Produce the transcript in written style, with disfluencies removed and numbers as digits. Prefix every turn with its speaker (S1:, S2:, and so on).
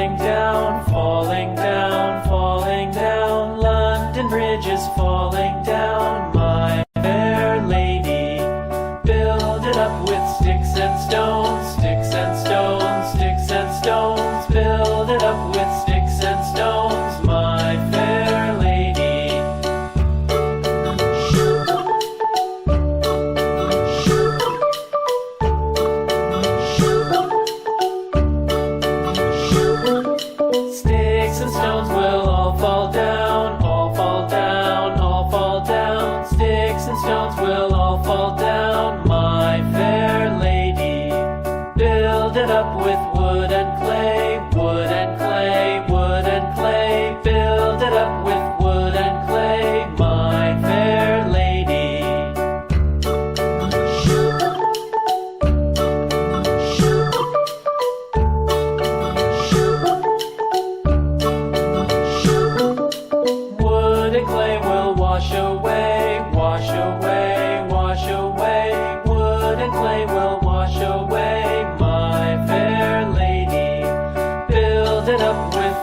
S1: falling down, falling down, falling down. London Bridge is falling down, my fair lady. Build it up with sticks and stones, sticks and stones, sticks and stones. Build it up with sticks and stones, my fair lady. Sticks and stones will all fall down, all fall down, all fall down. Sticks and stones will all fall down, my fair lady. Build it up with wood and clay, wood and clay, wood and clay. Build it up with wood and clay, my fair lady. Wood and clay will wash away, wash away, wash away. Wood and clay will wash away, my fair lady. Build it up with